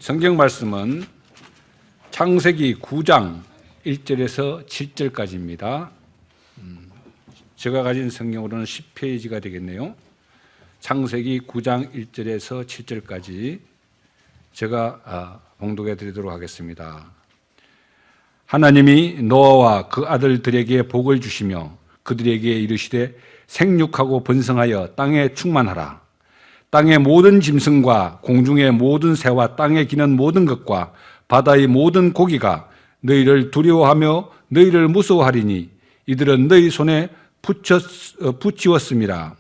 성경 말씀은 창세기 9장 1절에서 7절까지입니다. 제가 가진 성경으로는 10페이지가 되겠네요. 창세기 9장 1절에서 7절까지 제가 봉독해 드리도록 하겠습니다. 하나님이 노아와 그 아들들에게 복을 주시며 그들에게 이르시되 생육하고 번성하여 땅에 충만하라. 땅의 모든 짐승과 공중의 모든 새와 땅에 기는 모든 것과 바다의 모든 고기가 너희를 두려워하며 너희를 무서워하리니 이들은 너희 손에 붙이었음이라.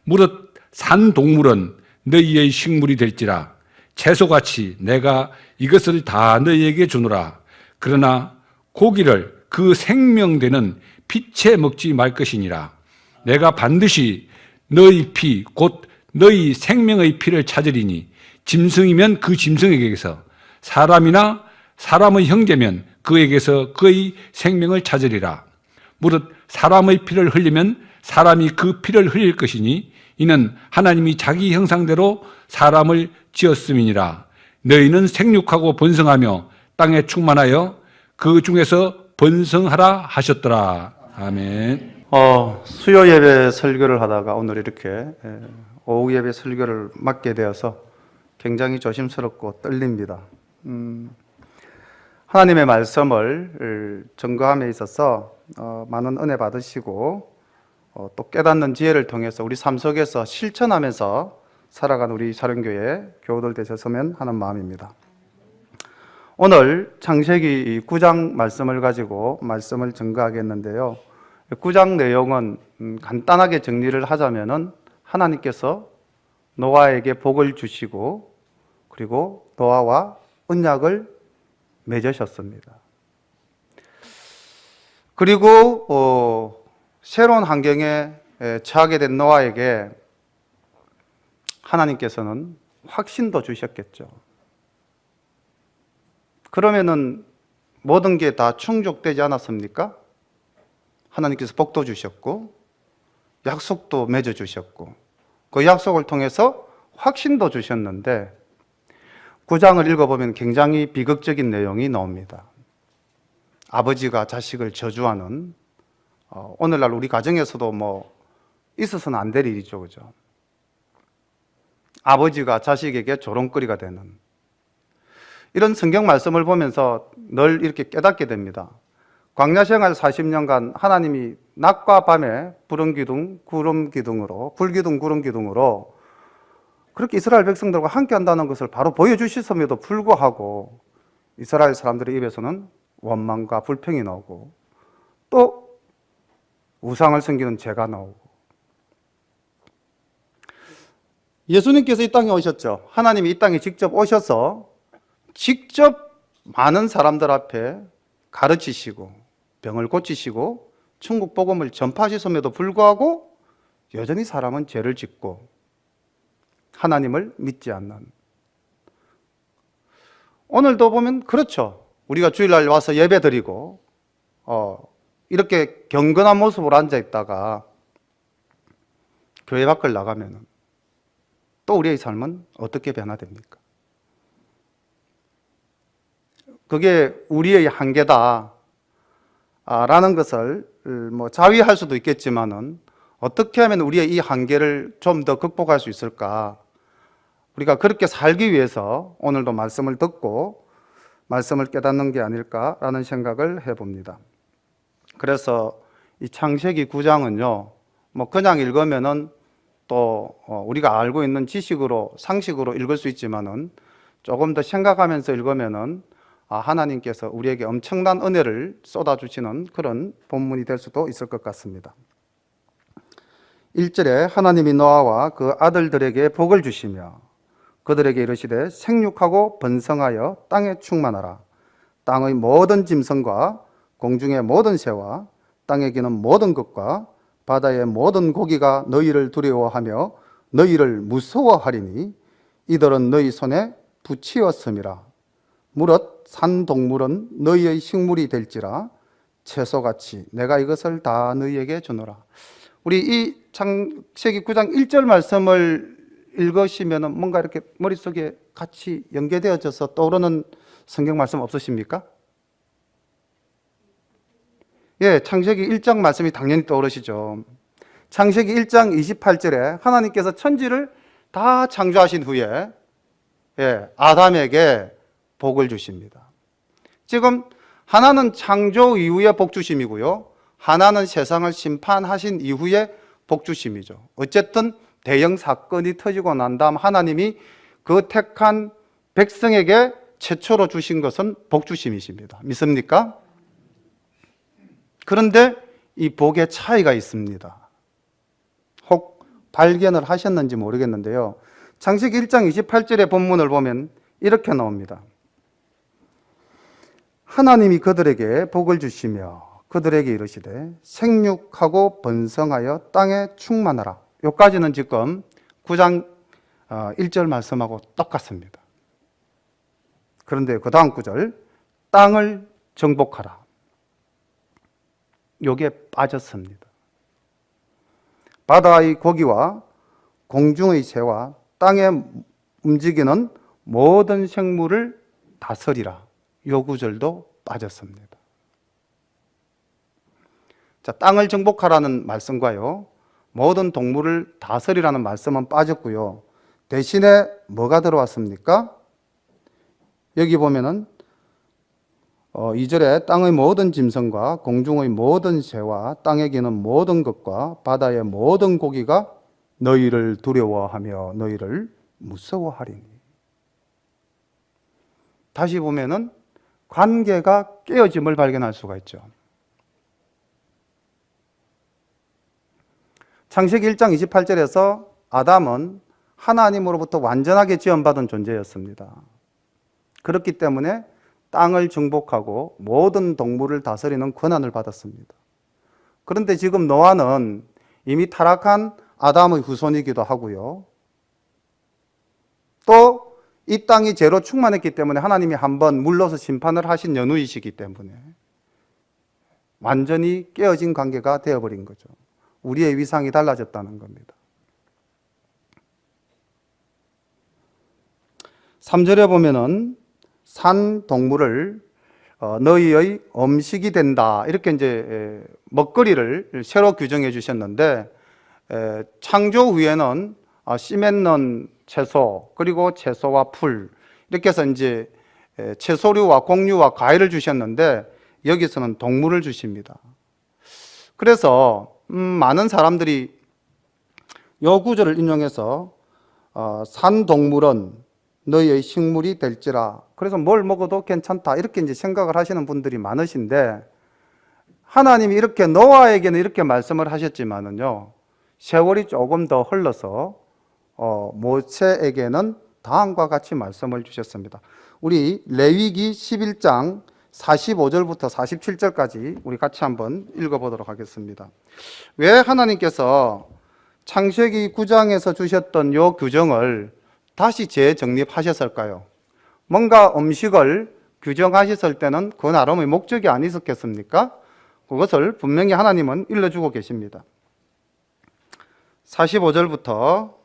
무릇 산 동물은 너희의 식물이 될지라. 채소같이 내가 이것을 다 너희에게 주노라. 그러나 고기를 그 생명되는 피채 먹지 말 것이니라. 내가 반드시 너희 피 곧 너희 생명의 피를 찾으리니 짐승이면 그 짐승에게서 사람이나 사람의 형제면 그에게서 그의 생명을 찾으리라. 무릇 사람의 피를 흘리면 사람이 그 피를 흘릴 것이니 이는 하나님이 자기 형상대로 사람을 지었음이니라. 너희는 생육하고 번성하며 땅에 충만하여 그 중에서 번성하라 하셨더라. 아멘. 수요 예배 설교를 하다가 오늘 이렇게 오후 예배 설교를 맡게 되어서 굉장히 조심스럽고 떨립니다. 하나님의 말씀을 증거함에 있어서 많은 은혜 받으시고 또 깨닫는 지혜를 통해서 우리 삶 속에서 실천하면서 살아가는 우리 사령교회 교우들 되셨으면 하는 마음입니다. 오늘 창세기 9장 말씀을 가지고 말씀을 증거하겠는데요. 9장 내용은 간단하게 정리를 하자면은 하나님께서 노아에게 복을 주시고 그리고 노아와 언약을 맺으셨습니다. 그리고 새로운 환경에 처하게 된 노아에게 하나님께서는 확신도 주셨겠죠. 그러면은 모든 게 다 충족되지 않았습니까? 하나님께서 복도 주셨고 약속도 맺어주셨고 그 약속을 통해서 확신도 주셨는데 9장을 읽어보면 굉장히 비극적인 내용이 나옵니다. 아버지가 자식을 저주하는 오늘날 우리 가정에서도 있어서는 안 될 일이죠, 그죠? 아버지가 자식에게 조롱거리가 되는 이런 성경 말씀을 보면서 늘 이렇게 깨닫게 됩니다. 광야 생활 40년간 하나님이 낮과 밤에 불기둥, 구름 기둥으로 그렇게 이스라엘 백성들과 함께 한다는 것을 바로 보여주셨음에도 불구하고 이스라엘 사람들의 입에서는 원망과 불평이 나오고 또 우상을 섬기는 죄가 나오고 예수님께서 이 땅에 오셨죠. 하나님이 이 땅에 직접 오셔서 직접 많은 사람들 앞에 가르치시고 병을 고치시고 천국 복음을 전파하셨음에도 불구하고 여전히 사람은 죄를 짓고 하나님을 믿지 않는. 오늘도 보면 그렇죠. 우리가 주일날 와서 예배 드리고 이렇게 경건한 모습으로 앉아 있다가 교회 밖을 나가면 또 우리의 삶은 어떻게 변화됩니까? 그게 우리의 한계다 라는 것을 자위할 수도 있겠지만은 어떻게 하면 우리의 이 한계를 좀 더 극복할 수 있을까? 우리가 그렇게 살기 위해서 오늘도 말씀을 듣고 말씀을 깨닫는 게 아닐까라는 생각을 해봅니다. 그래서 이 창세기 9장은요, 그냥 읽으면은 또 우리가 알고 있는 지식으로 상식으로 읽을 수 있지만은 조금 더 생각하면서 읽으면은 하나님께서 우리에게 엄청난 은혜를 쏟아주시는 그런 본문이 될 수도 있을 것 같습니다. 1절에 하나님이 노아와 그 아들들에게 복을 주시며 그들에게 이르시되 생육하고 번성하여 땅에 충만하라. 땅의 모든 짐승과 공중의 모든 새와 땅에 기는 모든 것과 바다의 모든 고기가 너희를 두려워하며 너희를 무서워하리니 이들은 너희 손에 붙이었음이라. 무릇 산 동물은 너희의 식물이 될지라. 채소같이 내가 이것을 다 너희에게 주노라. 우리 이 창세기 9장 1절 말씀을 읽으시면 뭔가 이렇게 머릿속에 같이 연계되어져서 떠오르는 성경 말씀 없으십니까? 예, 창세기 1장 말씀이 당연히 떠오르시죠. 창세기 1장 28절에 하나님께서 천지를 다 창조하신 후에 아담에게 복을 주십니다. 지금 하나는 창조 이후의 복 주심이고요, 하나는 세상을 심판하신 이후의 복 주심이죠. 어쨌든 대형 사건이 터지고 난 다음 하나님이 그 택한 백성에게 최초로 주신 것은 복 주심이십니다. 믿습니까? 그런데 이 복의 차이가 있습니다. 혹 발견을 하셨는지 모르겠는데요, 창세기 1장 28절의 본문을 보면 이렇게 나옵니다. 하나님이 그들에게 복을 주시며 그들에게 이르시되 생육하고 번성하여 땅에 충만하라. 여기까지는 지금 9장 1절 말씀하고 똑같습니다. 그런데 그 다음 구절, 땅을 정복하라, 여기에 빠졌습니다. 바다의 고기와 공중의 새와 땅에 움직이는 모든 생물을 다스리라, 요 구절도 빠졌습니다. 자, 땅을 정복하라는 말씀과요, 모든 동물을 다스리라는 말씀은 빠졌고요, 대신에 뭐가 들어왔습니까? 여기 보면은 2절에 땅의 모든 짐승과 공중의 모든 새와 땅에 기는 모든 것과 바다의 모든 고기가 너희를 두려워하며 너희를 무서워하리니. 다시 보면은 관계가 깨어짐을 발견할 수가 있죠. 창세기 1장 28절에서 아담은 하나님으로부터 완전하게 지원받은 존재였습니다. 그렇기 때문에 땅을 정복하고 모든 동물을 다스리는 권한을 받았습니다. 그런데 지금 노아는 이미 타락한 아담의 후손이기도 하고요, 또 이 땅이 죄로 충만했기 때문에 하나님이 한번 물러서 심판을 하신 연후이시기 때문에 완전히 깨어진 관계가 되어버린 거죠. 우리의 위상이 달라졌다는 겁니다. 3절에 보면은 산 동물을 너희의 음식이 된다, 이렇게 이제 먹거리를 새로 규정해 주셨는데, 창조 후에는 씨 맺는 채소, 그리고 채소와 풀, 이렇게 해서 이제 채소류와 곡류와 과일을 주셨는데 여기서는 동물을 주십니다. 그래서 많은 사람들이 요 구절을 인용해서 산 동물은 너희의 식물이 될지라, 그래서 뭘 먹어도 괜찮다, 이렇게 이제 생각을 하시는 분들이 많으신데, 하나님이 이렇게 노아에게는 이렇게 말씀을 하셨지만은요, 세월이 조금 더 흘러서 모세에게는 다음과 같이 말씀을 주셨습니다. 우리 레위기 11장 45절부터 47절까지 우리 같이 한번 읽어보도록 하겠습니다. 왜 하나님께서 창세기 9장에서 주셨던 요 규정을 다시 재정립하셨을까요? 뭔가 음식을 규정하셨을 때는 그 나름의 목적이 안 있었겠습니까? 그것을 분명히 하나님은 일러주고 계십니다. 45절부터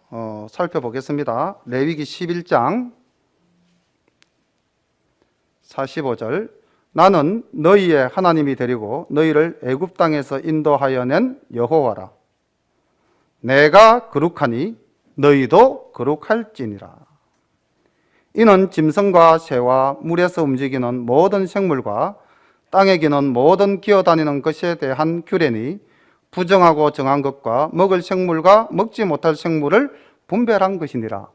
살펴보겠습니다. 레위기 11장 45절, 나는 너희의 하나님이 되리고 너희를 애굽 땅에서 인도하여 낸 여호와라. 내가 거룩하니 너희도 거룩할지니라. 이는 짐승과 새와 물에서 움직이는 모든 생물과 땅에 기는 모든 기어다니는 것에 대한 규례니 부정하고 정한 것과 먹을 생물과 먹지 못할 생물을 분별한 것이니라.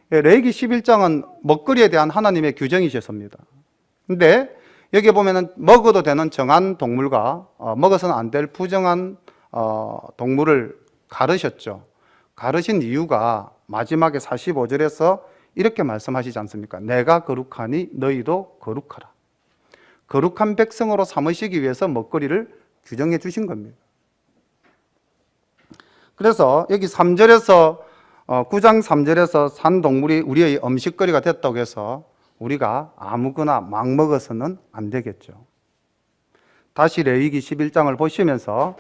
레위기 11장은 먹거리에 대한 하나님의 규정이셨습니다. 근데 여기 보면은 먹어도 되는 정한 동물과 먹어서는 안 될 부정한 동물을 가르셨죠. 가르신 이유가 마지막에 45절에서 이렇게 말씀하시지 않습니까? 내가 거룩하니 너희도 거룩하라. 거룩한 백성으로 삼으시기 위해서 먹거리를 규정해 주신 겁니다. 그래서 여기 3절에서 9장 3절에서 산 동물이 우리의 음식거리가 됐다고 해서 우리가 아무거나 막 먹어서는 안 되겠죠. 다시 레위기 11장을 보시면서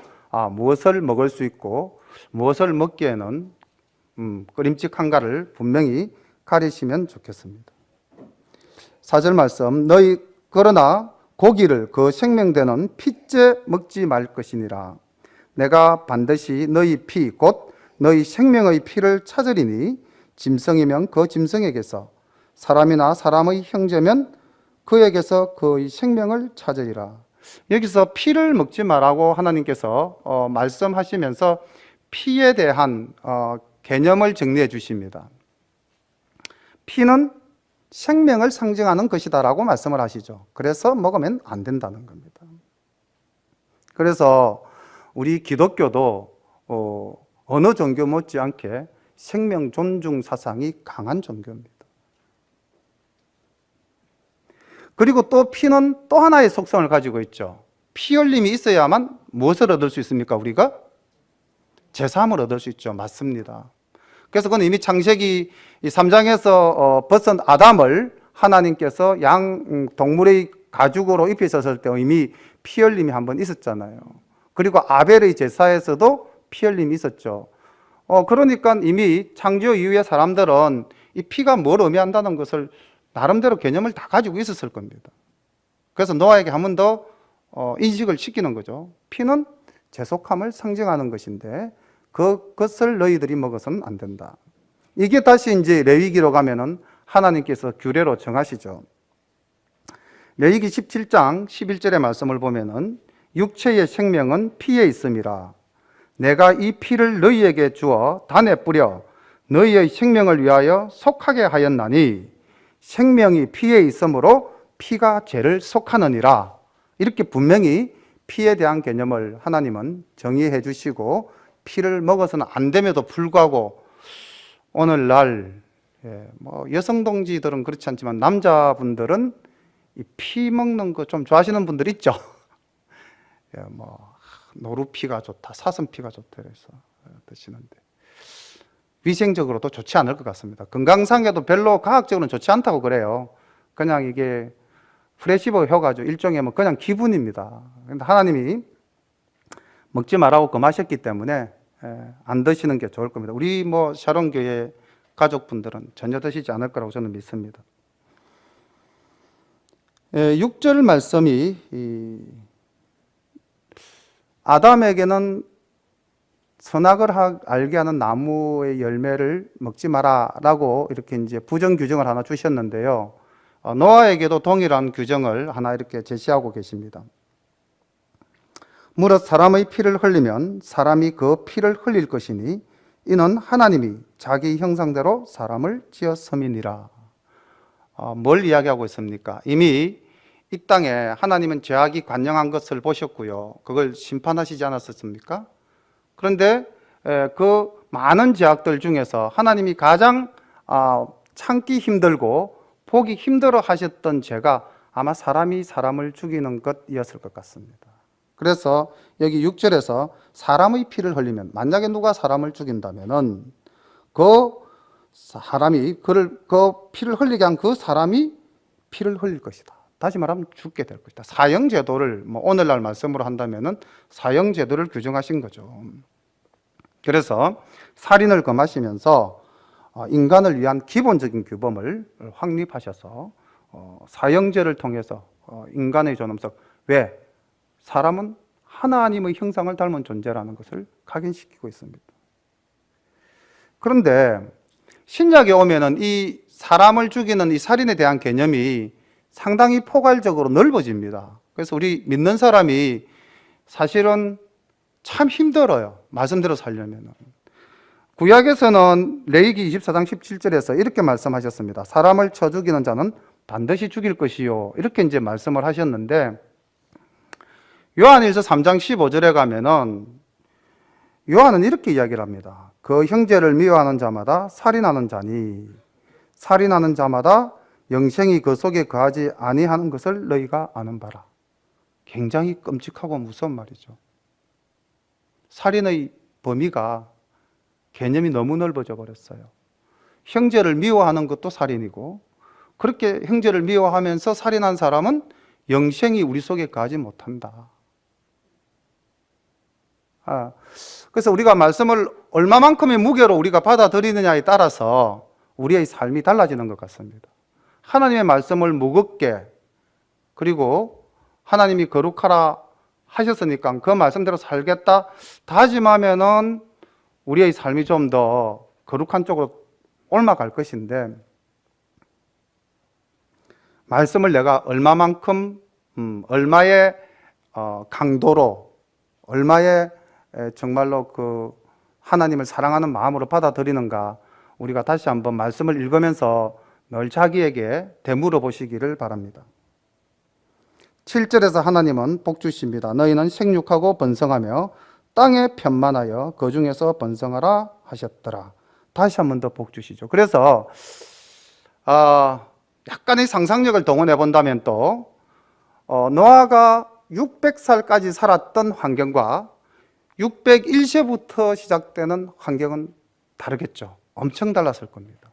무엇을 먹을 수 있고 무엇을 먹기에는 끄림칙한가를 분명히 가리시면 좋겠습니다. 4절 말씀, 너희 그러나 고기를 그 생명되는 피째 먹지 말 것이니라. 내가 반드시 너희 피 곧 너희 생명의 피를 찾으리니 짐승이면 그 짐승에게서 사람이나 사람의 형제면 그에게서 그의 생명을 찾으리라. 여기서 피를 먹지 말라고 하나님께서 말씀하시면서 피에 대한 개념을 정리해 주십니다. 피는 생명을 상징하는 것이다라고 말씀을 하시죠. 그래서 먹으면 안 된다는 겁니다. 그래서 우리 기독교도 어느 종교 못지않게 생명 존중 사상이 강한 종교입니다. 그리고 또 피는 또 하나의 속성을 가지고 있죠. 피 흘림이 있어야만 무엇을 얻을 수 있습니까? 우리가 제사함을 얻을 수 있죠. 맞습니다. 그래서 그건 이미 창세기 3장에서 벗은 아담을 하나님께서 동물의 가죽으로 입히셨을 때 이미 피 흘림이 한번 있었잖아요. 그리고 아벨의 제사에서도 피 흘림이 있었죠. 그러니까 이미 창조 이후의 사람들은 이 피가 뭘 의미한다는 것을 나름대로 개념을 다 가지고 있었을 겁니다. 그래서 노아에게 한 번 더 인식을 시키는 거죠. 피는 죄속함을 상징하는 것인데 그것을 너희들이 먹어서는 안 된다. 이게 다시 이제 레위기로 가면은 하나님께서 규례로 정하시죠. 레위기 17장 11절의 말씀을 보면은 육체의 생명은 피에 있음이라. 내가 이 피를 너희에게 주어 단에 뿌려 너희의 생명을 위하여 속하게 하였나니 생명이 피에 있으므로 피가 죄를 속하느니라. 이렇게 분명히 피에 대한 개념을 하나님은 정의해 주시고 피를 먹어서는 안 됨에도 불구하고 오늘날 여성 동지들은 그렇지 않지만 남자분들은 이 피 먹는 거 좀 좋아하시는 분들 있죠. 노루피가 좋다, 사슴피가 좋다 그래서 드시는데 위생적으로도 좋지 않을 것 같습니다. 건강상에도 별로 과학적으로는 좋지 않다고 그래요. 그냥 이게 플래시보 효과죠. 일종의 그냥 기분입니다. 근데 하나님이 먹지 말라고 금하셨기 때문에 안 드시는 게 좋을 겁니다. 우리 샤론교회 가족분들은 전혀 드시지 않을 거라고 저는 믿습니다. 6절 말씀이 아담에게는 선악을 알게 하는 나무의 열매를 먹지 마라라고 이렇게 이제 부정 규정을 하나 주셨는데요. 노아에게도 동일한 규정을 하나 이렇게 제시하고 계십니다. 무릇 사람의 피를 흘리면 사람이 그 피를 흘릴 것이니 이는 하나님이 자기 형상대로 사람을 지었음이니라. 뭘 이야기하고 있습니까? 이미 이 땅에 하나님은 죄악이 관영한 것을 보셨고요. 그걸 심판하시지 않았습니까? 그런데 그 많은 죄악들 중에서 하나님이 가장 참기 힘들고 보기 힘들어 하셨던 죄가 아마 사람이 사람을 죽이는 것이었을 것 같습니다. 그래서 여기 6절에서 사람의 피를 흘리면, 만약에 누가 사람을 죽인다면은 그 사람이 그 피를 흘리게 한 그 사람이 피를 흘릴 것이다. 다시 말하면 죽게 될 것이다. 사형제도를 오늘날 말씀으로 한다면은 사형제도를 규정하신 거죠. 그래서 살인을 금하시면서 인간을 위한 기본적인 규범을 확립하셔서 사형제를 통해서 인간의 존엄성, 왜? 사람은 하나님의 형상을 닮은 존재라는 것을 각인시키고 있습니다. 그런데 신약에 오면은 이 사람을 죽이는 이 살인에 대한 개념이 상당히 포괄적으로 넓어집니다. 그래서 우리 믿는 사람이 사실은 참 힘들어요. 말씀대로 살려면은. 구약에서는 레위기 24장 17절에서 이렇게 말씀하셨습니다. 사람을 쳐 죽이는 자는 반드시 죽일 것이요. 이렇게 이제 말씀을 하셨는데, 요한일서 3장 15절에 가면은 요한은 이렇게 이야기를 합니다. 그 형제를 미워하는 자마다 살인하는 자니 살인하는 자마다 영생이 그 속에 거하지 아니하는 것을 너희가 아는 바라. 굉장히 끔찍하고 무서운 말이죠. 살인의 범위가 개념이 너무 넓어져 버렸어요. 형제를 미워하는 것도 살인이고, 그렇게 형제를 미워하면서 살인한 사람은 영생이 우리 속에 거하지 못한다. 그래서 우리가 말씀을 얼마만큼의 무게로 우리가 받아들이느냐에 따라서 우리의 삶이 달라지는 것 같습니다. 하나님의 말씀을 무겁게, 그리고 하나님이 거룩하라 하셨으니까 그 말씀대로 살겠다 다짐하면은 우리의 삶이 좀 더 거룩한 쪽으로 옮아갈 것인데, 말씀을 내가 얼마만큼 얼마의 강도로, 얼마의 정말로 그 하나님을 사랑하는 마음으로 받아들이는가, 우리가 다시 한번 말씀을 읽으면서 늘 자기에게 되물어 보시기를 바랍니다. 7절에서 하나님은 복 주십니다. 너희는 생육하고 번성하며 땅에 편만하여 그 중에서 번성하라 하셨더라. 다시 한번 더 복 주시죠. 그래서 약간의 상상력을 동원해 본다면 또 노아가 600살까지 살았던 환경과 601세부터 시작되는 환경은 다르겠죠. 엄청 달랐을 겁니다.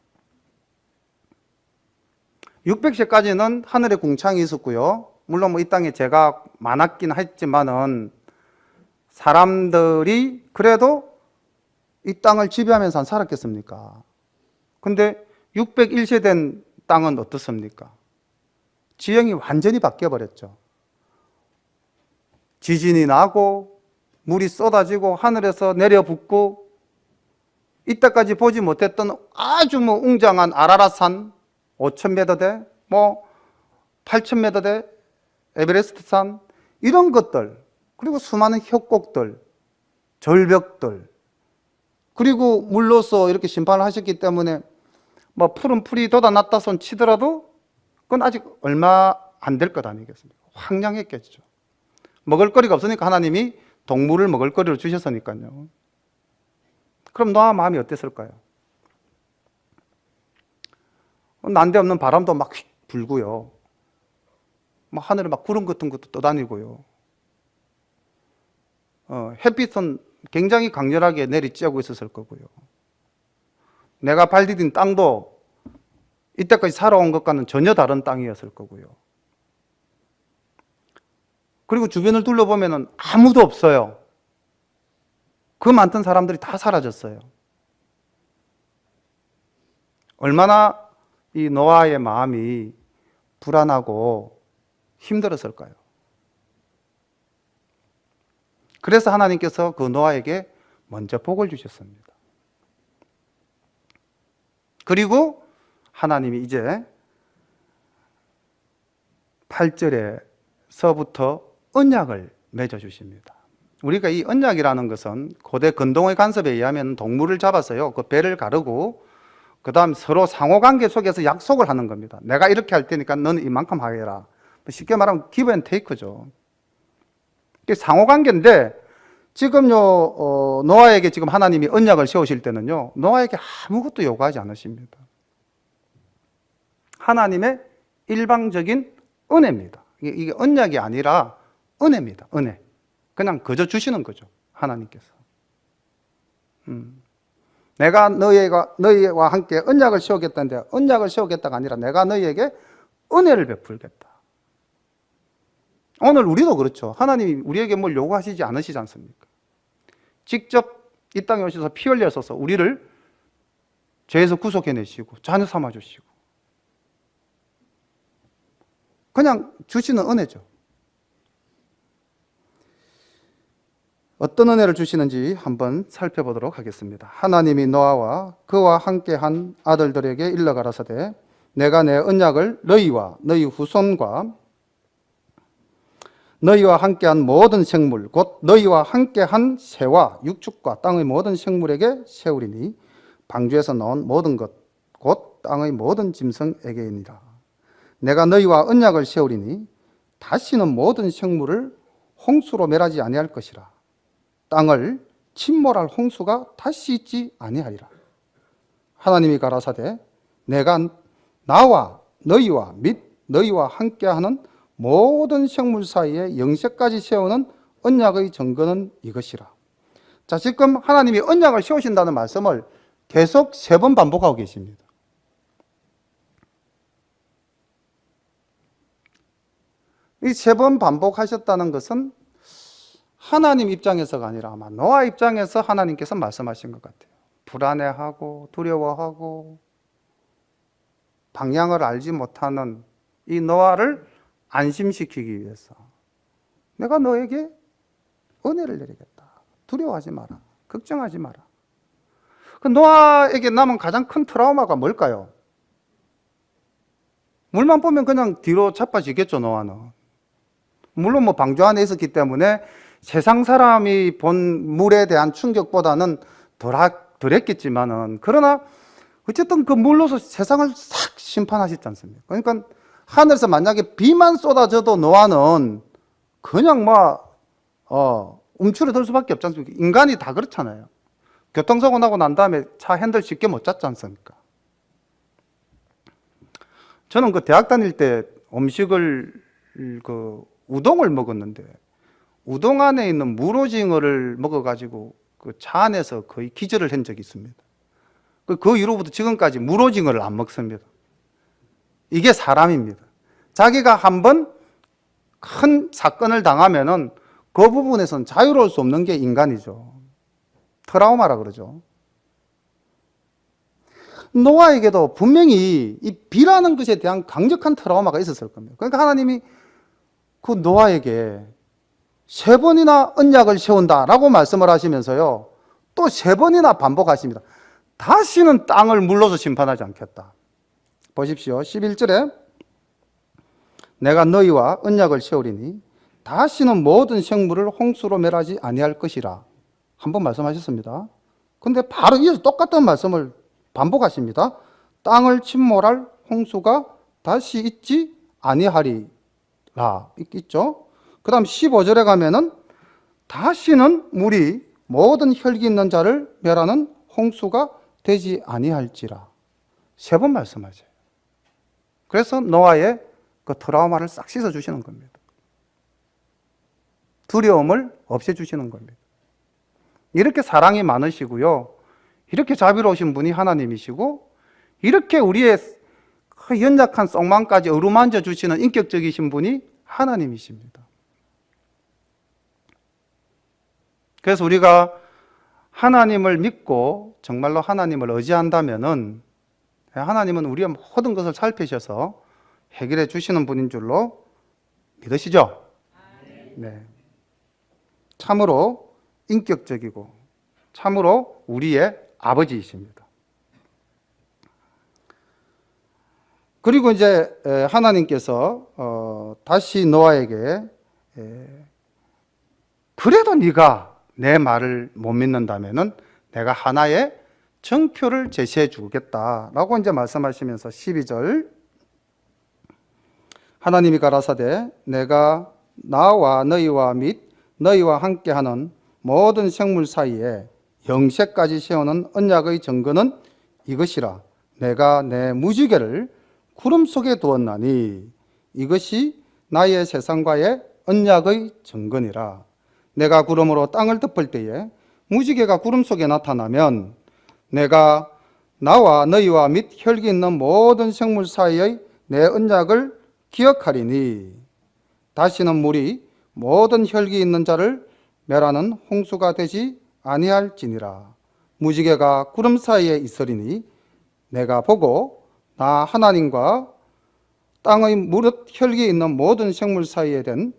600세까지는 하늘에 궁창이 있었고요. 물론 뭐 이 땅에 죄가 많았긴 했지만은 사람들이 그래도 이 땅을 지배하면서 안 살았겠습니까? 근데 601세 된 땅은 어떻습니까? 지형이 완전히 바뀌어버렸죠. 지진이 나고 물이 쏟아지고 하늘에서 내려붓고 이때까지 보지 못했던 아주 뭐 웅장한 아라랏산 5,000m대, 뭐 8,000m대 에베레스트산, 이런 것들, 그리고 수많은 협곡들, 절벽들, 그리고 물로서 이렇게 심판을 하셨기 때문에 뭐 푸른 풀이 돋아났다 손 치더라도 그건 아직 얼마 안 될 것 아니겠습니까? 황량했겠죠. 먹을 거리가 없으니까 하나님이 동물을 먹을 거리로 주셨으니까요. 그럼 노아 마음이 어땠을까요? 난데없는 바람도 막 휙 불고요. 막 하늘에 막 구름 같은 것도 떠다니고요. 햇빛은 굉장히 강렬하게 내리쬐고 있었을 거고요. 내가 발 디딘 땅도 이때까지 살아온 것과는 전혀 다른 땅이었을 거고요. 그리고 주변을 둘러보면 아무도 없어요. 그 많던 사람들이 다 사라졌어요. 얼마나 이 노아의 마음이 불안하고 힘들었을까요? 그래서 하나님께서 그 노아에게 먼저 복을 주셨습니다. 그리고 하나님이 이제 8절에서부터 언약을 맺어주십니다. 우리가 이 언약이라는 것은 고대 근동의 간섭에 의하면 동물을 잡아서요, 그 배를 가르고 그 다음 서로 상호관계 속에서 약속을 하는 겁니다. 내가 이렇게 할 테니까 너는 이만큼 하게라. 쉽게 말하면 give and take죠. 이게 상호관계인데 지금요, 노아에게 지금 하나님이 언약을 세우실 때는요, 노아에게 아무것도 요구하지 않으십니다. 하나님의 일방적인 은혜입니다. 이게 언약이 아니라 은혜입니다. 은혜. 그냥 그저 주시는 거죠. 하나님께서. 내가 너희와 함께 언약을 세우겠다는데 언약을 세우겠다가 아니라 내가 너희에게 은혜를 베풀겠다. 오늘 우리도 그렇죠. 하나님이 우리에게 뭘 요구하시지 않으시지 않습니까? 직접 이 땅에 오셔서 피 흘려서서 우리를 죄에서 구속해내시고 자녀 삼아주시고 그냥 주시는 은혜죠. 어떤 은혜를 주시는지 한번 살펴보도록 하겠습니다. 하나님이 노아와 그와 함께한 아들들에게 일러 가라사대 내가 내 언약을 너희와 너희 후손과 너희와 함께한 모든 생물 곧 너희와 함께한 새와 육축과 땅의 모든 생물에게 세우리니 방주에서 나온 모든 것 곧 땅의 모든 짐승에게이니라. 내가 너희와 언약을 세우리니 다시는 모든 생물을 홍수로 멸하지 아니할 것이라. 땅을 침몰할 홍수가 다시 있지 아니하리라. 하나님이 가라사대 내가 나와 너희와 및 너희와 함께하는 모든 생물 사이에 영세까지 세우는 언약의 증거는 이것이라. 자, 지금 하나님이 언약을 세우신다는 말씀을 계속 3번 반복하고 계십니다. 이 3번 반복하셨다는 것은 하나님 입장에서가 아니라 아마 노아 입장에서 하나님께서 말씀하신 것 같아요. 불안해하고 두려워하고 방향을 알지 못하는 이 노아를 안심시키기 위해서 내가 너에게 은혜를 내리겠다. 두려워하지 마라. 걱정하지 마라. 그 노아에게 남은 가장 큰 트라우마가 뭘까요? 물만 보면 그냥 뒤로 자빠지겠죠, 노아는. 물론 뭐 방주 안에 있었기 때문에 세상 사람이 본 물에 대한 충격보다는 덜했겠지만은, 그러나 어쨌든 그 물로서 세상을 싹 심판하시지 않습니까? 그러니까 하늘에서 만약에 비만 쏟아져도 노아는 그냥 움츠러들 수밖에 없지 않습니까? 인간이 다 그렇잖아요. 교통사고 나고 난 다음에 차 핸들 쉽게 못 잡지 않습니까? 저는 그 대학 다닐 때 음식을 우동을 먹었는데, 우동 안에 있는 무로징어를 먹어가지고 그 차 안에서 거의 기절을 한 적이 있습니다. 그 이후로부터 지금까지 무로징어를 안 먹습니다. 이게 사람입니다. 자기가 한번 큰 사건을 당하면은 그 부분에서는 자유로울 수 없는 게 인간이죠. 트라우마라 그러죠. 노아에게도 분명히 이 비라는 것에 대한 강력한 트라우마가 있었을 겁니다. 그러니까 하나님이 그 노아에게 3번이나 언약을 세운다라고 말씀을 하시면서요, 또 3번이나 반복하십니다. 다시는 땅을 물로서 심판하지 않겠다. 보십시오. 11절에 내가 너희와 언약을 세우리니 다시는 모든 생물을 홍수로 멸하지 아니할 것이라. 한번 말씀하셨습니다. 근데 바로 이어서 똑같은 말씀을 반복하십니다. 땅을 침몰할 홍수가 다시 있지 아니하리라. 있죠? 그 다음 15절에 가면은 다시는 물이 모든 혈기 있는 자를 멸하는 홍수가 되지 아니할지라. 3번 말씀하셔요. 그래서 노아의 그 트라우마를 싹 씻어주시는 겁니다. 두려움을 없애주시는 겁니다. 이렇게 사랑이 많으시고요, 이렇게 자비로우신 분이 하나님이시고, 이렇게 우리의 그 연약한 속마음까지 어루만져 주시는 인격적이신 분이 하나님이십니다. 그래서 우리가 하나님을 믿고 정말로 하나님을 의지한다면은 하나님은 우리의 모든 것을 살피셔서 해결해 주시는 분인 줄로 믿으시죠? 네. 참으로 인격적이고 참으로 우리의 아버지이십니다. 그리고 이제 하나님께서 다시 노아에게 그래도 네가 내 말을 못 믿는다면은 내가 하나의 정표를 제시해 주겠다라고 이제 말씀하시면서 12절 하나님이 가라사대 내가 나와 너희와 및 너희와 함께하는 모든 생물 사이에 영세까지 세우는 언약의 증거는 이것이라. 내가 내 무지개를 구름 속에 두었나니 이것이 나의 세상과의 언약의 증거니라. 내가 구름으로 땅을 덮을 때에 무지개가 구름 속에 나타나면 내가 나와 너희와 및 혈기 있는 모든 생물 사이의 내 언약을 기억하리니 다시는 물이 모든 혈기 있는 자를 멸하는 홍수가 되지 아니할지니라. 무지개가 구름 사이에 있으리니 내가 보고 나 하나님과 땅의 무릇 혈기 있는 모든 생물 사이에 된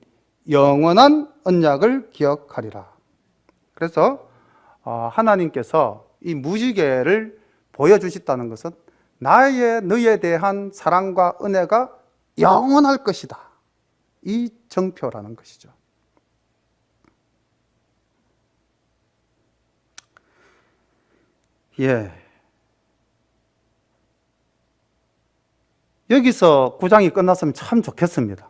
영원한 언약을 기억하리라. 그래서 하나님께서 이 무지개를 보여주셨다는 것은 너희에 대한 사랑과 은혜가 영원할 것이다. 이 정표라는 것이죠. 예. 여기서 9장이 끝났으면 참 좋겠습니다.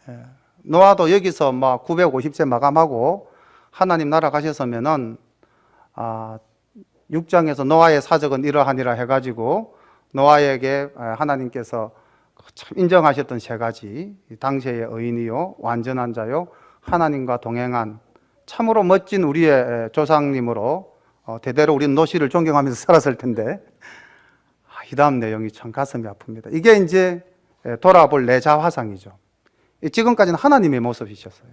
예. 노아도 여기서 950세 마감하고 하나님 나라 가셨으면은 6장에서 노아의 사적은 이러하니라 해가지고 노아에게 하나님께서 참 인정하셨던 3가지, 당시의 의인이요, 완전한 자요, 하나님과 동행한 참으로 멋진 우리의 조상님으로 대대로 우리는 노시를 존경하면서 살았을 텐데 이 다음 내용이 참 가슴이 아픕니다. 이게 이제 돌아볼 내자 화상이죠. 지금까지는 하나님의 모습이셨어요.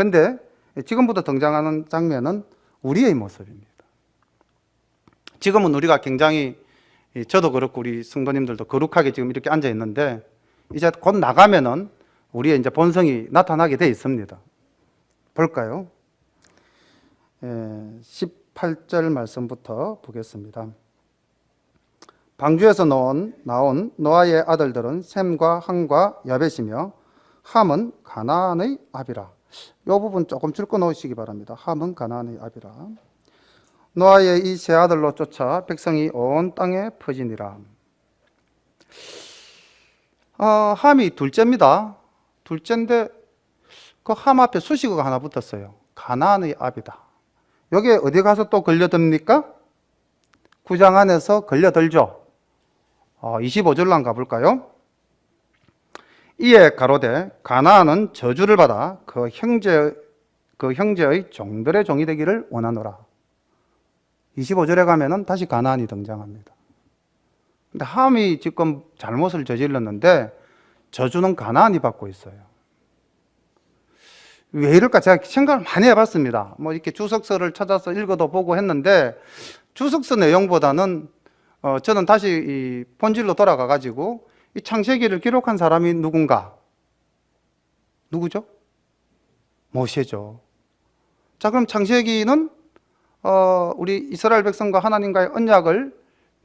근데 지금부터 등장하는 장면은 우리의 모습입니다. 지금은 우리가 굉장히, 저도 그렇고 우리 성도님들도 거룩하게 지금 이렇게 앉아 있는데, 이제 곧 나가면은 우리의 이제 본성이 나타나게 돼 있습니다. 볼까요? 18절 말씀부터 보겠습니다. 방주에서 나온 노아의 아들들은 셈과 함과 야벳이며 함은 가나안의 아비라. 이 부분 조금 줄거 놓으시기 바랍니다. 함은 가나안의 아비라. 노아의 이 세 아들로 쫓아 백성이 온 땅에 퍼지니라. 함이 둘째입니다. 둘째인데 그 함 앞에 수식어가 하나 붙었어요. 가나안의 아비다. 여기에 어디 가서 또 걸려듭니까? 9장 안에서 걸려들죠. 25절로 한번 가볼까요? 이에 가로되 가나안은 저주를 받아 그 형제의 종들의 종이 되기를 원하노라. 25절에 가면은 다시 가나안이 등장합니다. 근데 함이 지금 잘못을 저질렀는데 저주는 가나안이 받고 있어요. 왜 이럴까? 제가 생각을 많이 해봤습니다. 뭐 이렇게 주석서를 찾아서 읽어도 보고 했는데 주석서 내용보다는 저는 다시 이 본질로 돌아가 가지고 이 창세기를 기록한 사람이 누군가? 누구죠? 모세죠. 자, 그럼 창세기는 우리 이스라엘 백성과 하나님과의 언약을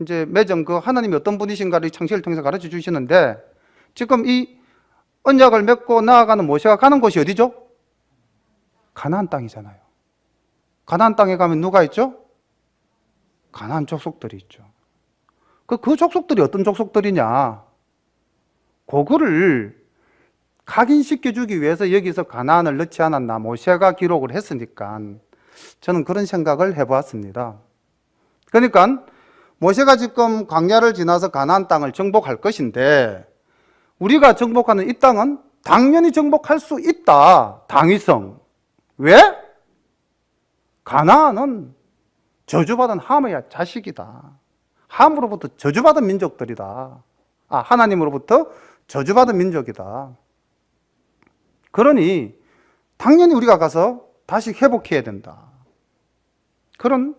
이제 맺은 그 하나님이 어떤 분이신가를 창세기를 통해서 가르쳐 주시는데, 지금 이 언약을 맺고 나아가는 모세가 가는 곳이 어디죠? 가나안 땅이잖아요. 가나안 땅에 가면 누가 있죠? 가나안 족속들이 있죠. 그 족속들이 어떤 족속들이냐? 그거를 각인시켜주기 위해서 여기서 가나안을 넣지 않았나? 모세가 기록을 했으니까 저는 그런 생각을 해보았습니다. 그러니까 모세가 지금 광야를 지나서 가나안 땅을 정복할 것인데, 우리가 정복하는 이 땅은 당연히 정복할 수 있다. 당위성. 왜? 가나안은 저주받은 함의 자식이다. 함으로부터 저주받은 민족들이다. 하나님으로부터 저주받은 민족이다. 그러니 당연히 우리가 가서 다시 회복해야 된다. 그런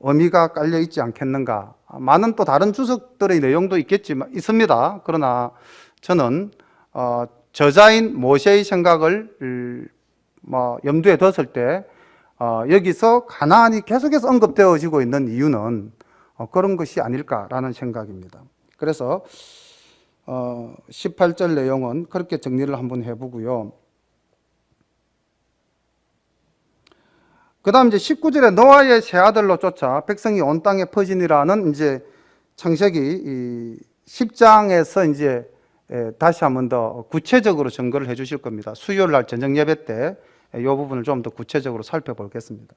의미가 깔려 있지 않겠는가. 많은 또 다른 주석들의 내용도 있습니다. 그러나 저는 저자인 모세의 생각을 염두에 뒀을 때 여기서 가나안이 계속해서 언급되어지고 있는 이유는 그런 것이 아닐까라는 생각입니다. 그래서 18절 내용은 그렇게 정리를 한번 해보고요. 그 다음 이제 19절에 노아의 세 아들로 쫓아 백성이 온 땅에 퍼지니라는 이제 창세기 10장에서 이제 다시 한번 더 구체적으로 증거를 해 주실 겁니다. 수요일 날 저녁 예배 때 이 부분을 좀 더 구체적으로 살펴보겠습니다.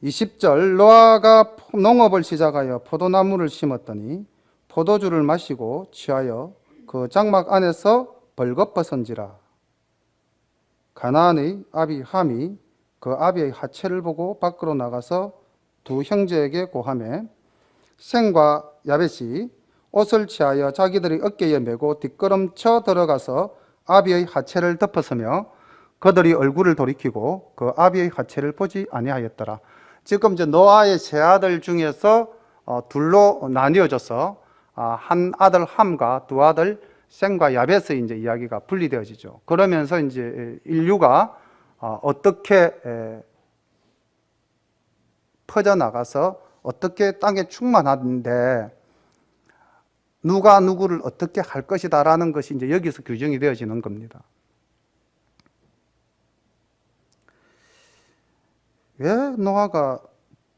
20절 노아가 농업을 시작하여 포도나무를 심었더니 포도주를 마시고 취하여 그 장막 안에서 벌거벗은지라. 가나안의 아비 함이 그 아비의 하체를 보고 밖으로 나가서 두 형제에게 고하매 셈과 야벳이 옷을 취하여 자기들의 어깨에 메고 뒷걸음쳐 들어가서 아비의 하체를 덮었으며 그들이 얼굴을 돌이키고 그 아비의 하체를 보지 아니하였더라. 지금 이제 노아의 세 아들 중에서 둘로 나뉘어져서 한 아들 함과 두 아들 셈과 야벳의 이제 이야기가 분리되어지죠. 그러면서 이제 인류가 어떻게 퍼져나가서 어떻게 땅에 충만한데 누가 누구를 어떻게 할 것이다라는 것이 이제 여기서 규정이 되어지는 겁니다. 왜 노아가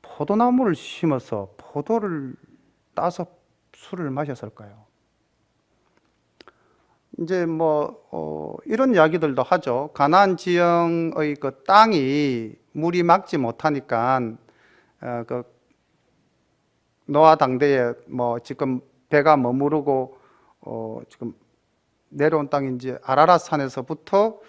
포도나무를 심어서 포도를 따서 술을 마셨을까요? 이제 이런 이야기들도 하죠. 가나안 지형의 그 땅이 물이 막지 못하니까 그 노아 당대에 지금 배가 머무르고 지금 내려온 땅인지 아라랏 산에서부터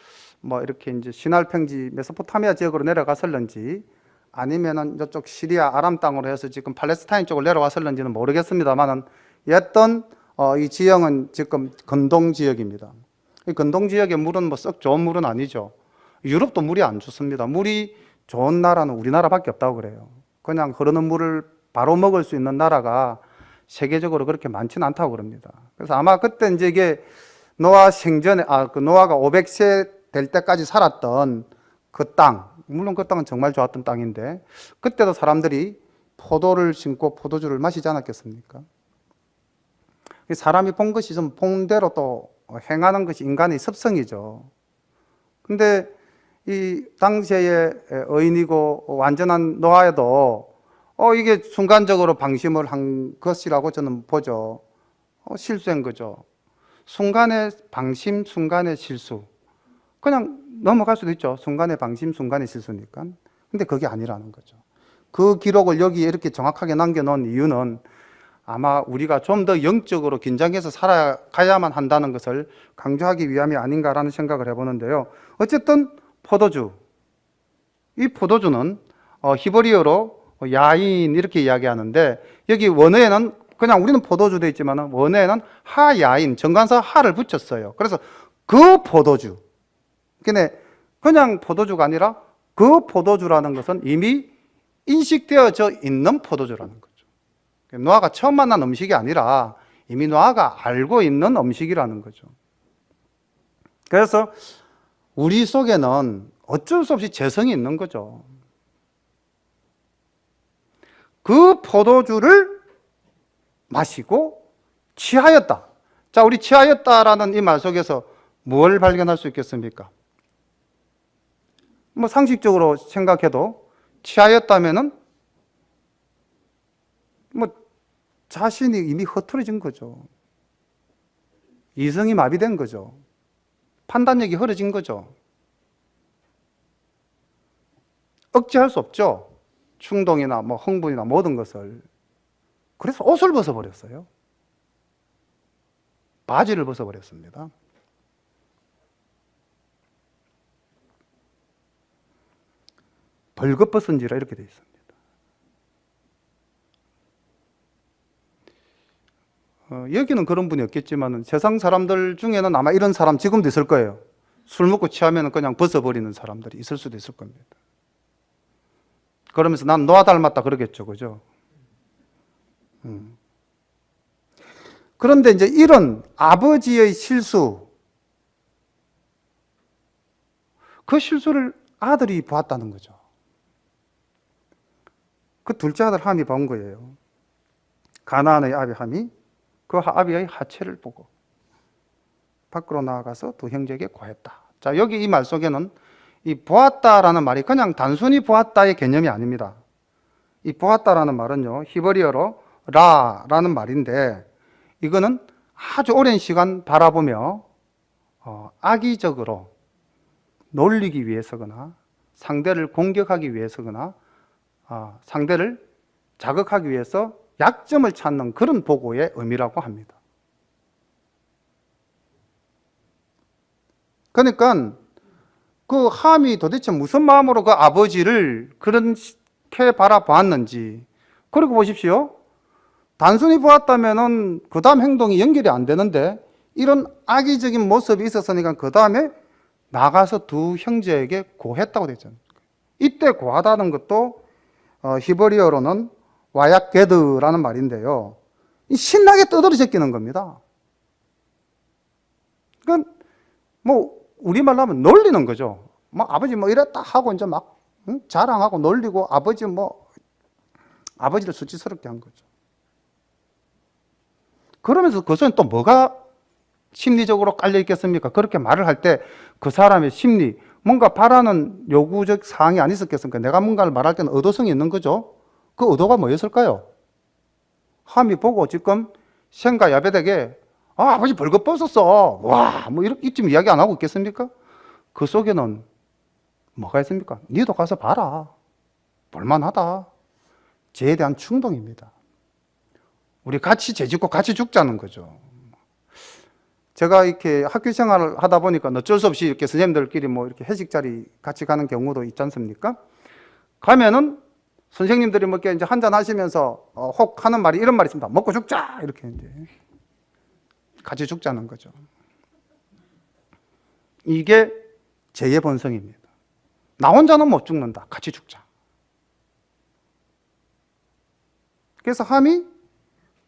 이렇게 이제 시날 평지 메소포타미아 지역으로 내려갔을런지 아니면은 이쪽 시리아 아람 땅으로 해서 지금 팔레스타인 쪽으로 내려왔을런지는 모르겠습니다만은 어떤 이 지형은 지금 건동 지역입니다. 이 근동 지역의 물은 뭐 썩 좋은 물은 아니죠. 유럽도 물이 안 좋습니다. 물이 좋은 나라는 우리나라밖에 없다고 그래요. 그냥 흐르는 물을 바로 먹을 수 있는 나라가 세계적으로 그렇게 많지는 않다고 그럽니다. 그래서 아마 그때 이제 이게 노아 생전에, 그 노아가 500세 될 때까지 살았던 그 땅, 물론 그 땅은 정말 좋았던 땅인데, 그때도 사람들이 포도를 심고 포도주를 마시지 않았겠습니까? 사람이 본 것이 좀 본대로 또 행하는 것이 인간의 습성이죠. 근데 이 당시의 의인이고 완전한 노아에도 이게 순간적으로 방심을 한 것이라고 저는 보죠. 실수한 거죠. 순간의 방심, 순간의 실수. 그냥 넘어갈 수도 있죠. 순간의 방심, 순간의 실수니까. 근데 그게 아니라는 거죠. 그 기록을 여기에 이렇게 정확하게 남겨놓은 이유는 아마 우리가 좀 더 영적으로 긴장해서 살아가야만 한다는 것을 강조하기 위함이 아닌가라는 생각을 해보는데요. 어쨌든 포도주. 이 포도주는 히브리어로 야인 이렇게 이야기하는데, 여기 원어에는 그냥 우리는 포도주 되어 있지만 원어에는 하야인, 정관사 하를 붙였어요. 그래서 그 포도주. 그냥 포도주가 아니라 그 포도주라는 것은 이미 인식되어져 있는 포도주라는 거죠. 노아가 처음 만난 음식이 아니라 이미 노아가 알고 있는 음식이라는 거죠. 그래서 우리 속에는 어쩔 수 없이 재성이 있는 거죠. 그 포도주를 마시고 취하였다. 자, 우리 취하였다라는 이 말 속에서 뭘 발견할 수 있겠습니까? 뭐 상식적으로 생각해도 취하였다면은 뭐 자신이 이미 흐트러진 거죠. 이성이 마비된 거죠. 판단력이 흐려진 거죠. 억제할 수 없죠. 충동이나 뭐 흥분이나 모든 것을. 그래서 옷을 벗어버렸어요. 바지를 벗어버렸습니다. 벌거벗은지라 이렇게 되어 있습니다. 여기는 그런 분이 없겠지만 세상 사람들 중에는 아마 이런 사람 지금도 있을 거예요. 술 먹고 취하면 그냥 벗어버리는 사람들이 있을 수도 있을 겁니다. 그러면서 난 노아 닮았다 그러겠죠. 그죠? 그런데 이제 이런 아버지의 실수, 그 실수를 아들이 보았다는 거죠. 그 둘째 아들 함이 본 거예요. 가나안의 아비 함이 그 아비의 하체를 보고 밖으로 나아가서 두 형제에게 고했다. 자, 여기 이 말 속에는 이 보았다라는 말이 그냥 단순히 보았다의 개념이 아닙니다. 이 보았다라는 말은요, 히브리어로 라라는 말인데, 이거는 아주 오랜 시간 바라보며 악의적으로 놀리기 위해서거나 상대를 공격하기 위해서거나 상대를 자극하기 위해서 약점을 찾는 그런 보고의 의미라고 합니다. 그러니까 그 함이 도대체 무슨 마음으로 그 아버지를 그렇게 바라보았는지. 그리고 보십시오. 단순히 보았다면은 그 다음 행동이 연결이 안 되는데 이런 악의적인 모습이 있었으니까 그 다음에 나가서 두 형제에게 고했다고 되잖아요. 이때 고하다는 것도 히브리어로는 와약게드라는 말인데요. 신나게 떠들어 제끼는 겁니다. 그러니까 뭐 우리말로 하면 놀리는 거죠. 뭐 아버지 뭐 이랬다 하고 이제 막 자랑하고 놀리고 아버지를 수치스럽게 한 거죠. 그러면서 그것은 또 뭐가 심리적으로 깔려 있겠습니까? 그렇게 말을 할 때 그 사람의 심리, 뭔가 바라는 요구적 사항이 안 있었겠습니까? 내가 뭔가를 말할 때는 의도성이 있는 거죠. 그 의도가 뭐였을까요? 함이 보고 지금 생가 야베덱에 아버지 벌겋 벗었어. 와, 뭐 이쯤 이야기 안 하고 있겠습니까? 그 속에는 뭐가 있습니까? 니도 가서 봐라. 볼만하다. 죄에 대한 충동입니다. 우리 같이 죄 짓고 같이 죽자는 거죠. 제가 이렇게 학교 생활을 하다 보니까 어쩔 수 없이 이렇게 선생님들끼리 뭐 이렇게 회식 자리 같이 가는 경우도 있지 않습니까? 가면은 선생님들이 뭐 이렇게 이제 한잔 하시면서 혹 하는 말이 이런 말이 있습니다. 먹고 죽자! 이렇게 이제 같이 죽자는 거죠. 이게 죄의 본성입니다. 나 혼자는 못 죽는다. 같이 죽자. 그래서 함이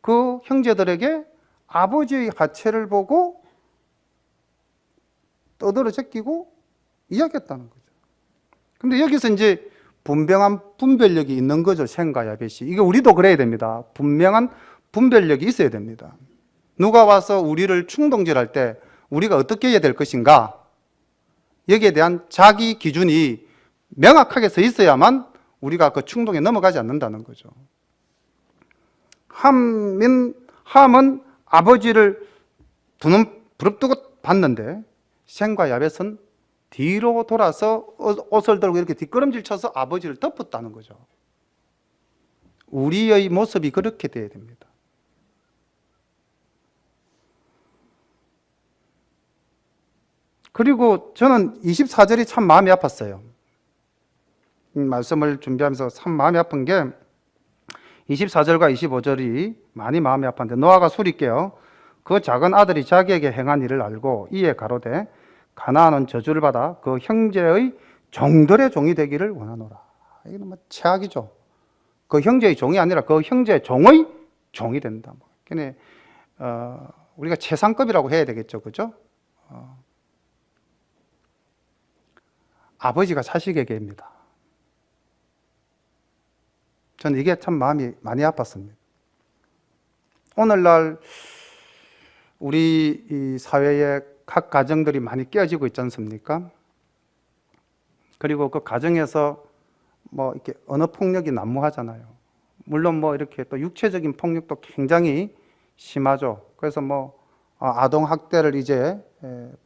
그 형제들에게 아버지의 하체를 보고 떠들어 제끼고 이야기했다는 거죠. 근데 여기서 이제 분명한 분별력이 있는 거죠. 셈과 야벳이. 이게 우리도 그래야 됩니다. 분명한 분별력이 있어야 됩니다. 누가 와서 우리를 충동질할 때 우리가 어떻게 해야 될 것인가? 여기에 대한 자기 기준이 명확하게 서 있어야만 우리가 그 충동에 넘어가지 않는다는 거죠. 함은 아버지를 두 눈 부릅뜨고 봤는데 셈과 야벳은 뒤로 돌아서 옷을 들고 이렇게 뒷걸음질 쳐서 아버지를 덮었다는 거죠. 우리의 모습이 그렇게 돼야 됩니다. 그리고 저는 24절이 참 마음이 아팠어요. 말씀을 준비하면서 참 마음이 아픈 게 24절과 25절이 많이 마음이 아팠는데 노아가 술이 깨어 그 작은 아들이 자기에게 행한 일을 알고 이에 가로되 가나안은 저주를 받아 그 형제의 종들의 종이 되기를 원하노라. 이게 너무 최악이죠. 그 형제의 종이 아니라 그 형제의 종의 종이 된다. 그러니 우리가 최상급이라고 해야 되겠죠, 그죠? 아버지가 자식에게입니다. 저는 이게 참 마음이 많이 아팠습니다. 오늘날 우리 이 사회의 각 가정들이 많이 깨어지고 있지 않습니까? 그리고 그 가정에서 뭐 이렇게 언어 폭력이 난무하잖아요. 물론 뭐 이렇게 또 육체적인 폭력도 굉장히 심하죠. 그래서 뭐 아동 학대를 이제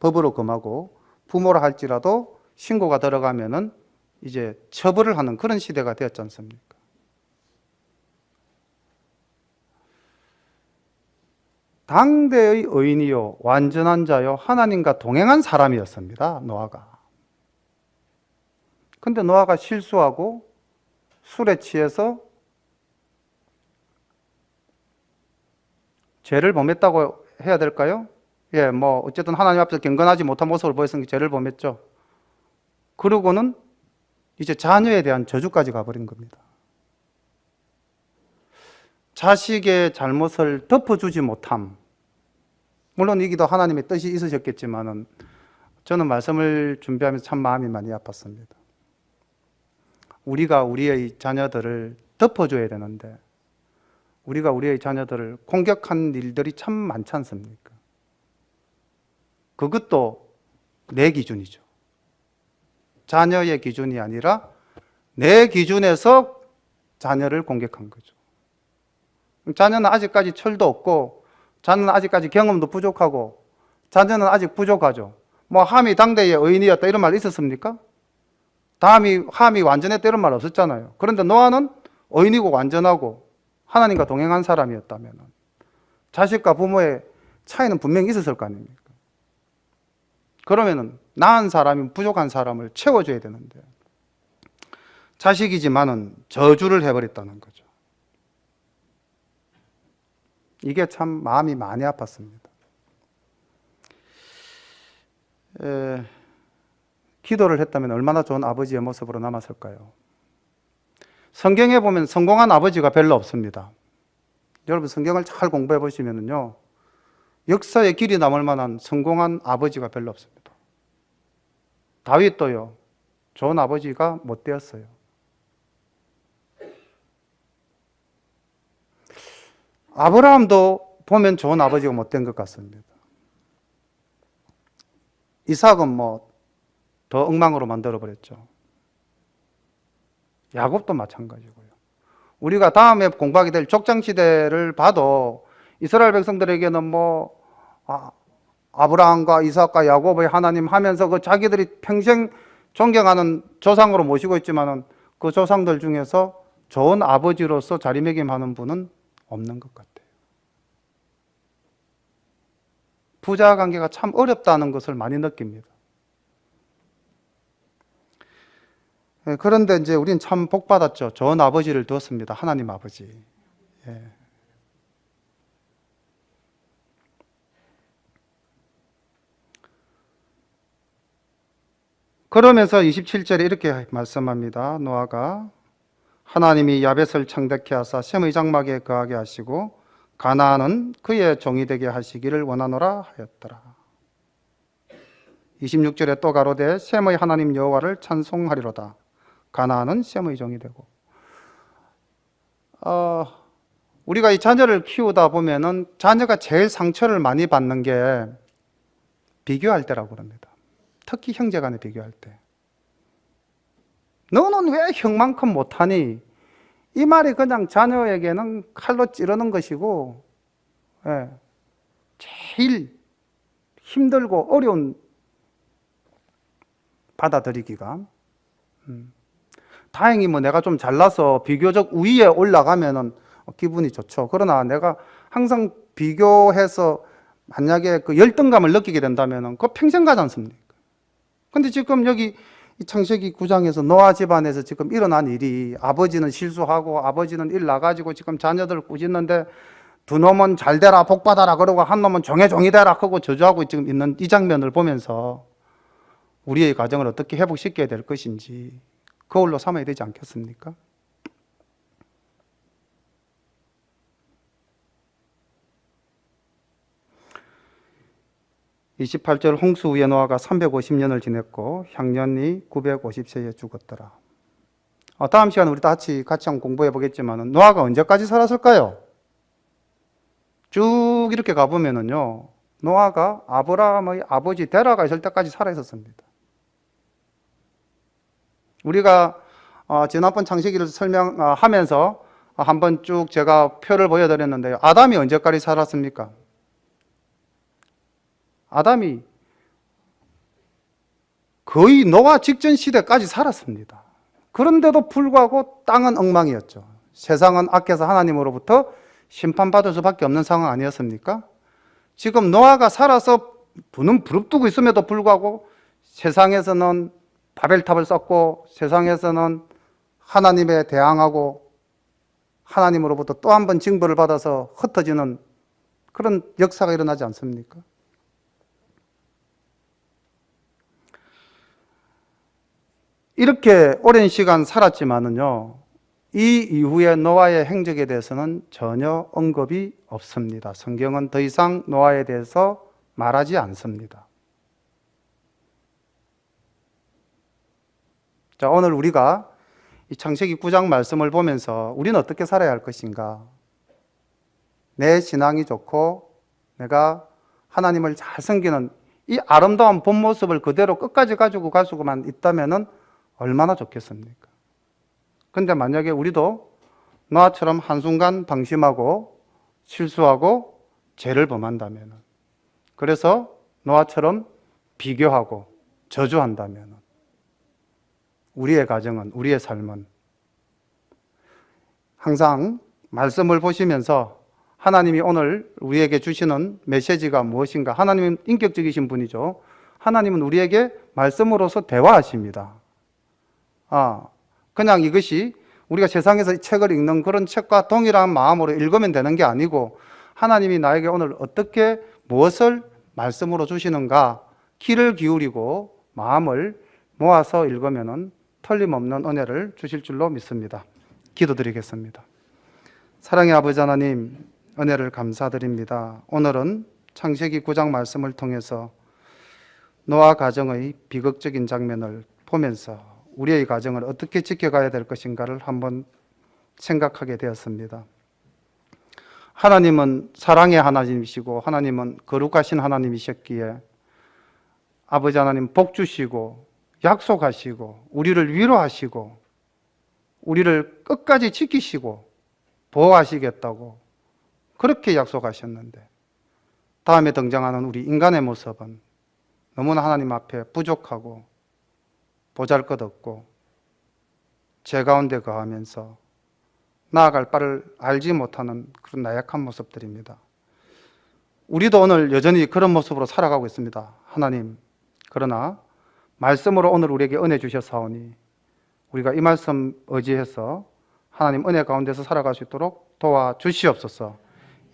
법으로 금하고 부모라 할지라도 신고가 들어가면은 이제 처벌을 하는 그런 시대가 되었지 않습니까? 당대의 의인이요 완전한 자요 하나님과 동행한 사람이었습니다. 노아가. 근데 노아가 실수하고 술에 취해서 죄를 범했다고 해야 될까요? 예, 뭐 어쨌든 하나님 앞에서 경건하지 못한 모습을 보였으니까 죄를 범했죠. 그러고는 이제 자녀에 대한 저주까지 가버린 겁니다. 자식의 잘못을 덮어주지 못함. 물론 이기도 하나님의 뜻이 있으셨겠지만은 저는 말씀을 준비하면서 참 마음이 많이 아팠습니다. 우리가 우리의 자녀들을 덮어줘야 되는데 우리가 우리의 자녀들을 공격한 일들이 참 많지 않습니까? 그것도 내 기준이죠. 자녀의 기준이 아니라 내 기준에서 자녀를 공격한 거죠. 자녀는 아직까지 철도 없고 자녀는 아직까지 경험도 부족하고 자녀는 아직 부족하죠. 뭐 함이 당대의 의인이었다 이런 말 있었습니까? 함이 완전했다 이런 말 없었잖아요. 그런데 노아는 의인이고 완전하고 하나님과 동행한 사람이었다면 자식과 부모의 차이는 분명히 있었을 거 아닙니까? 그러면은 나은 사람이 부족한 사람을 채워줘야 되는데 자식이지만은 저주를 해버렸다는 거죠. 이게 참 마음이 많이 아팠습니다. 기도를 했다면 얼마나 좋은 아버지의 모습으로 남았을까요? 성경에 보면 성공한 아버지가 별로 없습니다. 여러분 성경을 잘 공부해 보시면요, 역사에 길이 남을 만한 성공한 아버지가 별로 없습니다. 다윗도요, 좋은 아버지가 못 되었어요. 아브라함도 보면 좋은 아버지가 못 된 것 같습니다. 이삭은 뭐 더 엉망으로 만들어 버렸죠. 야곱도 마찬가지고요. 우리가 다음에 공부하게 될 족장시대를 봐도 이스라엘 백성들에게는 뭐 아브라함과 이삭과 야곱의 하나님 하면서 그 자기들이 평생 존경하는 조상으로 모시고 있지만은 그 조상들 중에서 좋은 아버지로서 자리매김하는 분은 없는 것 같아요. 부자 관계가 참 어렵다는 것을 많이 느낍니다. 그런데 이제 우리는 참 복 받았죠. 좋은 아버지를 두었습니다. 하나님 아버지. 예. 그러면서 27절에 이렇게 말씀합니다. 노아가 하나님이 야벳을 창대케 하사 셈의 장막에 거하게 하시고 가나안은 그의 종이 되게 하시기를 원하노라 하였더라. 26절에 또 가로되 셈의 하나님 여호와를 찬송하리로다. 가나안은 셈의 종이 되고. 우리가 이 자녀를 키우다 보면은 자녀가 제일 상처를 많이 받는 게 비교할 때라고 그럽니다. 특히 형제 간에 비교할 때. 너는 왜 형만큼 못하니? 이 말이 그냥 자녀에게는 칼로 찌르는 것이고, 제일 힘들고 어려운 받아들이기가. 다행히 뭐 내가 좀 잘나서 비교적 우위에 올라가면은 기분이 좋죠. 그러나 내가 항상 비교해서 만약에 그 열등감을 느끼게 된다면은 그거 평생 가지 않습니까? 근데 지금 여기 이 창세기 9장에서 노아 집안에서 지금 일어난 일이 아버지는 실수하고 아버지는 일 나가지고 지금 자녀들을 꾸짖는데 두 놈은 잘 되라 복 받아라 그러고 한 놈은 종이 되라 하고 저주하고 지금 있는 이 장면을 보면서 우리의 가정을 어떻게 회복시켜야 될 것인지 거울로 삼아야 되지 않겠습니까? (28절) 홍수 후에 노아가 350년을 지냈고 향년이 950세에 죽었더라. 다음 시간에 우리 같이 한번 공부해 보겠지만 노아가 언제까지 살았을까요? 쭉 이렇게 가보면은요, 노아가 아브라함의 아버지 데라가 있을 때까지 살아 있었습니다. 우리가 지난번 창세기를 설명하면서 한번 쭉 제가 표를 보여드렸는데요. 아담이 언제까지 살았습니까? 아담이 거의 노아 직전 시대까지 살았습니다. 그런데도 불구하고 땅은 엉망이었죠. 세상은 악해서 하나님으로부터 심판받을 수밖에 없는 상황 아니었습니까? 지금 노아가 살아서 부는 부릅뜨고 있음에도 불구하고 세상에서는 바벨탑을 쌓고 세상에서는 하나님에 대항하고 하나님으로부터 또 한 번 징벌을 받아서 흩어지는 그런 역사가 일어나지 않습니까? 이렇게 오랜 시간 살았지만은요, 이 이후에 노아의 행적에 대해서는 전혀 언급이 없습니다. 성경은 더 이상 노아에 대해서 말하지 않습니다. 자, 오늘 우리가 이 창세기 9장 말씀을 보면서 우리는 어떻게 살아야 할 것인가? 내 신앙이 좋고 내가 하나님을 잘 섬기는 이 아름다운 본 모습을 그대로 끝까지 가지고 갈 수만 있다면은 얼마나 좋겠습니까? 근데 만약에 우리도 노아처럼 한순간 방심하고 실수하고 죄를 범한다면, 그래서 노아처럼 비교하고 저주한다면 우리의 가정은, 우리의 삶은 항상 말씀을 보시면서 하나님이 오늘 우리에게 주시는 메시지가 무엇인가? 하나님은 인격적이신 분이죠. 하나님은 우리에게 말씀으로서 대화하십니다. 그냥 이것이 우리가 세상에서 책을 읽는 그런 책과 동일한 마음으로 읽으면 되는 게 아니고 하나님이 나에게 오늘 어떻게 무엇을 말씀으로 주시는가 귀를 기울이고 마음을 모아서 읽으면 틀림없는 은혜를 주실 줄로 믿습니다. 기도드리겠습니다. 사랑의 아버지 하나님, 은혜를 감사드립니다. 오늘은 창세기 9장 말씀을 통해서 노아 가정의 비극적인 장면을 보면서 우리의 가정을 어떻게 지켜가야 될 것인가를 한번 생각하게 되었습니다. 하나님은 사랑의 하나님이시고 하나님은 거룩하신 하나님이셨기에 아버지 하나님 복 주시고 약속하시고 우리를 위로하시고 우리를 끝까지 지키시고 보호하시겠다고 그렇게 약속하셨는데 다음에 등장하는 우리 인간의 모습은 너무나 하나님 앞에 부족하고 보잘것없고 죄 가운데 거하면서 나아갈 바를 알지 못하는 그런 나약한 모습들입니다. 우리도 오늘 여전히 그런 모습으로 살아가고 있습니다. 하나님, 그러나 말씀으로 오늘 우리에게 은혜 주셨사오니 우리가 이 말씀 의지해서 하나님 은혜 가운데서 살아갈 수 있도록 도와주시옵소서.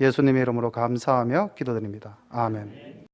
예수님의 이름으로 감사하며 기도드립니다. 아멘.